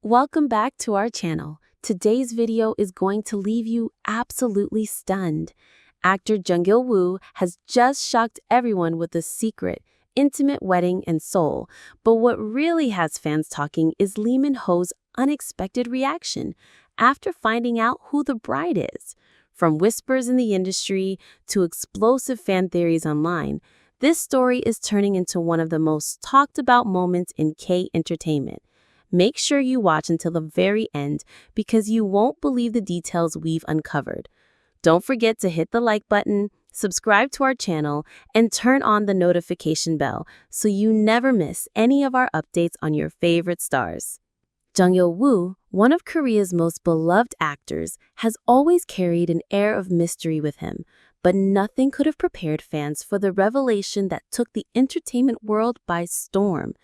Welcome back to our channel. Today's video is going to leave you absolutely stunned. Actor Jung has just shocked everyone with a secret, intimate wedding in Seoul. But what really has fans talking is Lee Min-ho's unexpected reaction after finding out who the bride is. From whispers in the industry to explosive fan theories online, this story is turning into one of the most talked about moments in K-entertainment. Make sure you watch until the very end because you won't believe the details we've uncovered. Don't forget to hit the like button, subscribe to our channel, and turn on the notification bell so you never miss any of our updates on your favorite stars. Jung, one of Korea's most beloved actors, has always carried an air of mystery with him, but nothing could have prepared fans for the revelation that took the entertainment world by storm.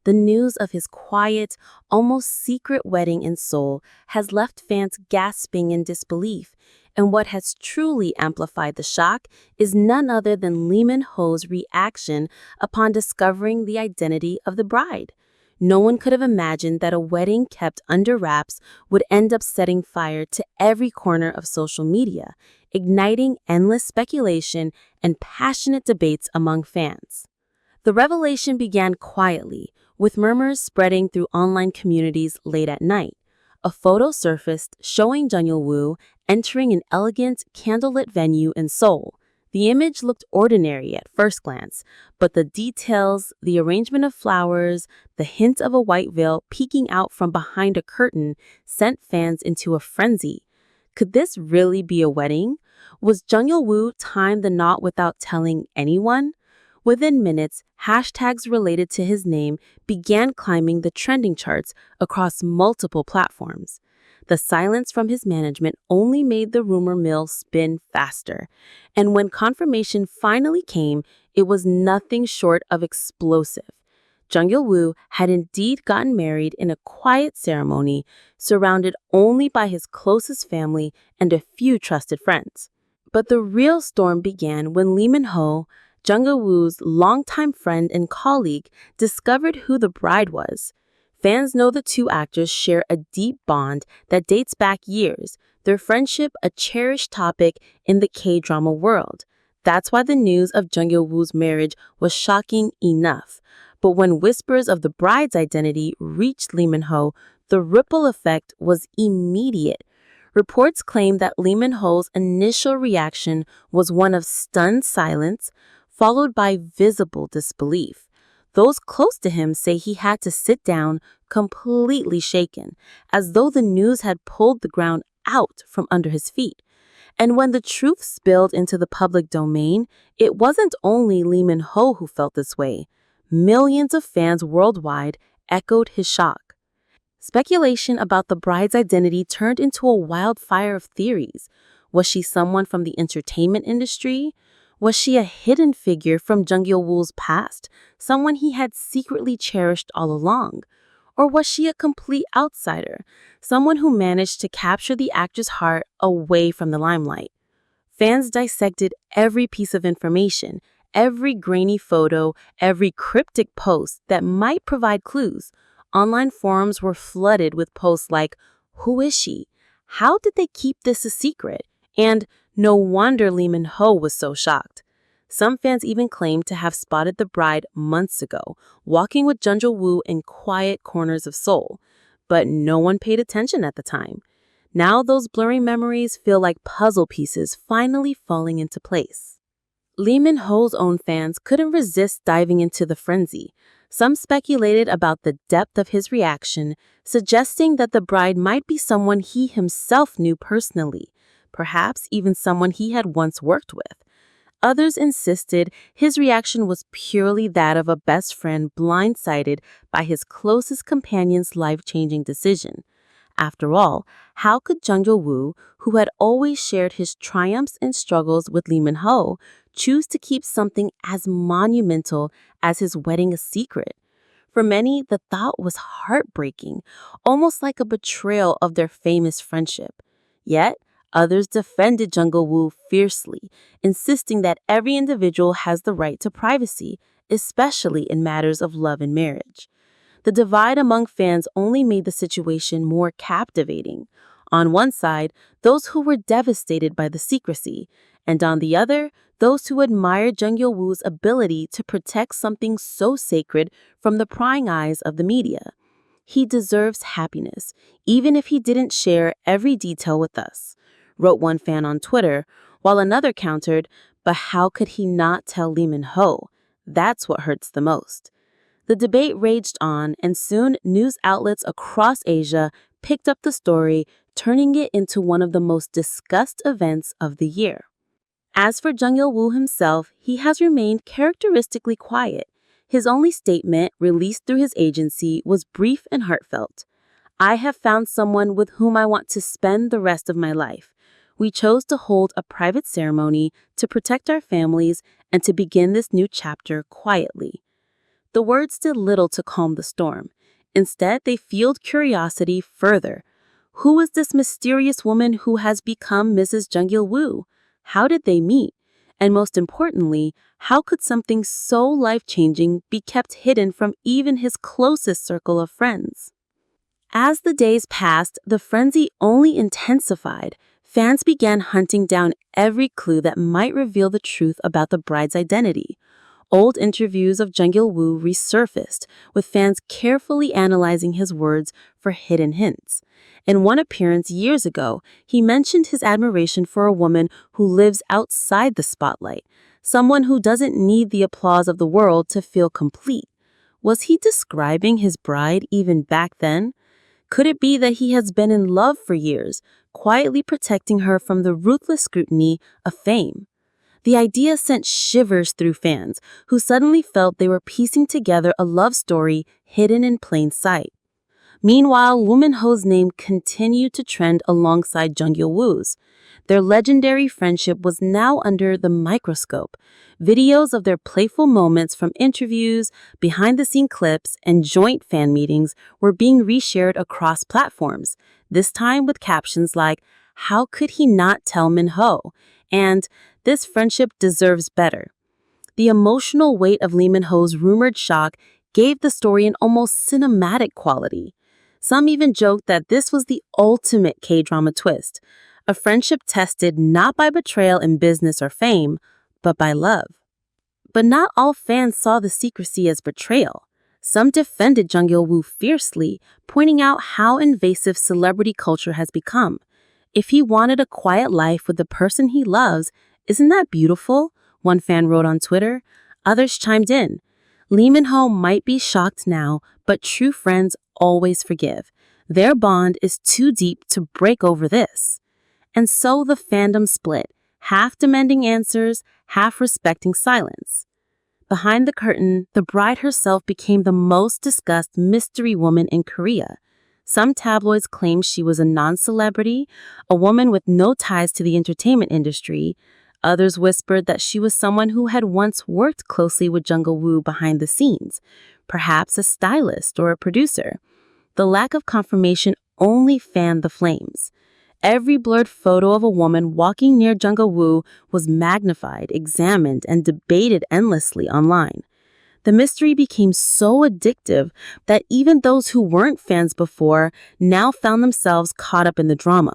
The news of his quiet, almost secret wedding in Seoul has left fans gasping in disbelief, and what has truly amplified the shock is none other than Lee Min-ho's reaction upon discovering the identity of the bride. No one could have imagined that a wedding kept under wraps would end up setting fire to every corner of social media, igniting endless speculation and passionate debates among fans. The revelation began quietly, with murmurs spreading through online communities late at night. A photo surfaced showing Jung entering an elegant, candlelit venue in Seoul. The image looked ordinary at first glance, but the details, the arrangement of flowers, the hint of a white veil peeking out from behind a curtain sent fans into a frenzy. Could this really be a wedding? Was Jung tying the knot without telling anyone? Within minutes, hashtags related to his name began climbing the trending charts across multiple platforms. The silence from his management only made the rumor mill spin faster. And when confirmation finally came, it was nothing short of explosive. Jung had indeed gotten married in a quiet ceremony, surrounded only by his closest family and a few trusted friends. But the real storm began when Lee Min-ho, Jung-woo's longtime friend and colleague, discovered who the bride was. Fans know the two actors share a deep bond that dates back years, their friendship a cherished topic in the K-drama world. That's why the news of Jung-woo's marriage was shocking enough. But when whispers of the bride's identity reached Lee Min-ho, the ripple effect was immediate. Reports claim that Lee Min-ho's initial reaction was one of stunned silence, followed by visible disbelief. Those close to him say he had to sit down, completely shaken, as though the news had pulled the ground out from under his feet. And when the truth spilled into the public domain, it wasn't only Lee Min-ho who felt this way. Millions of fans worldwide echoed his shock. Speculation about the bride's identity turned into a wildfire of theories. Was she someone from the entertainment industry? Was she a hidden figure from Jung-woo's past, someone he had secretly cherished all along? Or was she a complete outsider, someone who managed to capture the actor's heart away from the limelight? Fans dissected every piece of information, every grainy photo, every cryptic post that might provide clues. Online forums were flooded with posts like, "Who is she? How did they keep this a secret?" And "No wonder Lee Min-ho was so shocked." Some fans even claimed to have spotted the bride months ago, walking with Jung in quiet corners of Seoul. But no one paid attention at the time. Now those blurry memories feel like puzzle pieces finally falling into place. Lee Min-ho's own fans couldn't resist diving into the frenzy. Some speculated about the depth of his reaction, suggesting that the bride might be someone he himself knew personally, perhaps even someone he had once worked with. Others insisted his reaction was purely that of a best friend blindsided by his closest companion's life-changing decision. After all, how could Jung, who had always shared his triumphs and struggles with Lee Min-ho, choose to keep something as monumental as his wedding a secret? For many, the thought was heartbreaking, almost like a betrayal of their famous friendship. Yet, others defended Jung fiercely, insisting that every individual has the right to privacy, especially in matters of love and marriage. The divide among fans only made the situation more captivating. On one side, those who were devastated by the secrecy, and on the other, those who admired Jung Il-woo's ability to protect something so sacred from the prying eyes of the media. He deserves happiness, even if he didn't share every detail with us, wrote one fan on Twitter, while another countered, but how could he not tell Lee Min-ho? That's what hurts the most. The debate raged on, and soon news outlets across Asia picked up the story, turning it into one of the most discussed events of the year. As for Jung Il-woo himself, he has remained characteristically quiet. His only statement, released through his agency, was brief and heartfelt. "I have found someone with whom I want to spend the rest of my life. We chose to hold a private ceremony to protect our families and to begin this new chapter quietly." The words did little to calm the storm. Instead, they fueled curiosity further. Who is this mysterious woman who has become Mrs. Jung Il-woo? How did they meet? And most importantly, how could something so life-changing be kept hidden from even his closest circle of friends? As the days passed, the frenzy only intensified. Fans began hunting down every clue that might reveal the truth about the bride's identity. Old interviews of Jung Il-woo resurfaced, with fans carefully analyzing his words for hidden hints. In one appearance years ago, he mentioned his admiration for a woman who lives outside the spotlight, someone who doesn't need the applause of the world to feel complete. Was he describing his bride even back then? Could it be that he has been in love for years, quietly protecting her from the ruthless scrutiny of fame? The idea sent shivers through fans, who suddenly felt they were piecing together a love story hidden in plain sight. Meanwhile, Lee Min-ho's name continued to trend alongside Jung Il-woo's. Their legendary friendship was now under the microscope. Videos of their playful moments from interviews, behind-the-scene clips, and joint fan meetings were being reshared across platforms, this time with captions like, "How could he not tell Min-ho?" and "This friendship deserves better." The emotional weight of Lee Min-ho's rumored shock gave the story an almost cinematic quality. Some even joked that this was the ultimate K-drama twist, a friendship tested not by betrayal in business or fame, but by love. But not all fans saw the secrecy as betrayal. Some defended Jung Il-woo fiercely, pointing out how invasive celebrity culture has become. If he wanted a quiet life with the person he loves, isn't that beautiful? One fan wrote on Twitter. Others chimed in. Lee Min-ho might be shocked now, but true friends always forgive. Their bond is too deep to break over this. And so the fandom split, half demanding answers, half respecting silence. Behind the curtain, the bride herself became the most discussed mystery woman in Korea. Some tabloids claimed she was a non-celebrity, a woman with no ties to the entertainment industry. Others whispered that she was someone who had once worked closely with Jung Il-woo behind the scenes, perhaps a stylist or a producer. The lack of confirmation only fanned the flames. Every blurred photo of a woman walking near Jung Il-woo was magnified, examined, and debated endlessly online. The mystery became so addictive that even those who weren't fans before now found themselves caught up in the drama.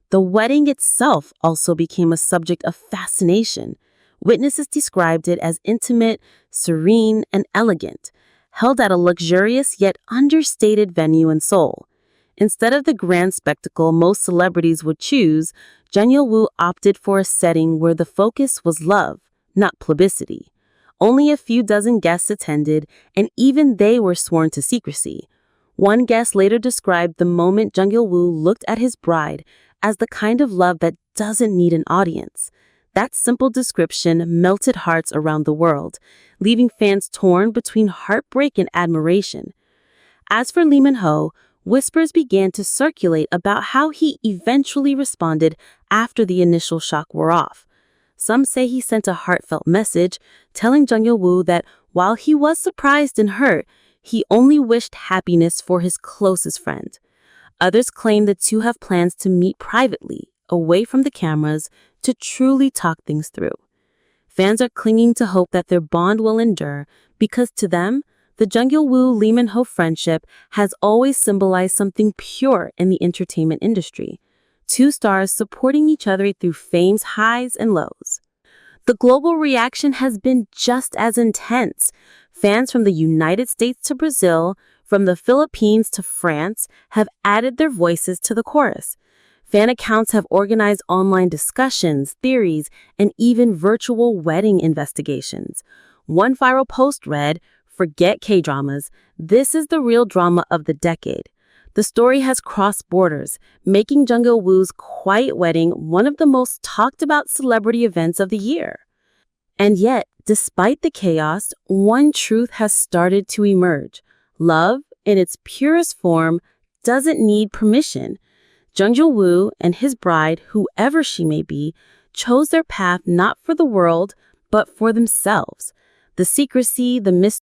The wedding itself also became a subject of fascination. Witnesses described it as intimate, serene, and elegant, held at a luxurious yet understated venue in Seoul. Instead of the grand spectacle most celebrities would choose, Jung Il-woo opted for a setting where the focus was love, not publicity. Only a few dozen guests attended, and even they were sworn to secrecy. One guest later described the moment Jung Il-woo looked at his bride as the kind of love that doesn't need an audience. That simple description melted hearts around the world, leaving fans torn between heartbreak and admiration. As for Lee Min-ho, whispers began to circulate about how he eventually responded after the initial shock wore off. Some say he sent a heartfelt message telling Jung Il-woo that while he was surprised and hurt, he only wished happiness for his closest friend. Others claim the two have plans to meet privately, away from the cameras, to truly talk things through. Fans are clinging to hope that their bond will endure because to them, The Jung-il-woo-Lee Min-ho friendship has always symbolized something pure in the entertainment industry. Two stars supporting each other through fame's highs and lows. The global reaction has been just as intense. Fans from the United States to Brazil, from the Philippines to France, have added their voices to the chorus. Fan accounts have organized online discussions, theories, and even virtual wedding investigations. One viral post read, "Forget K-dramas. This is the real drama of the decade." The story has crossed borders, making Jung Il-woo's quiet wedding one of the most talked about celebrity events of the year. And yet, despite the chaos, one truth has started to emerge. Love, in its purest form, doesn't need permission. Jung Il-woo and his bride, whoever she may be, chose their path not for the world, but for themselves. The secrecy, the mystery,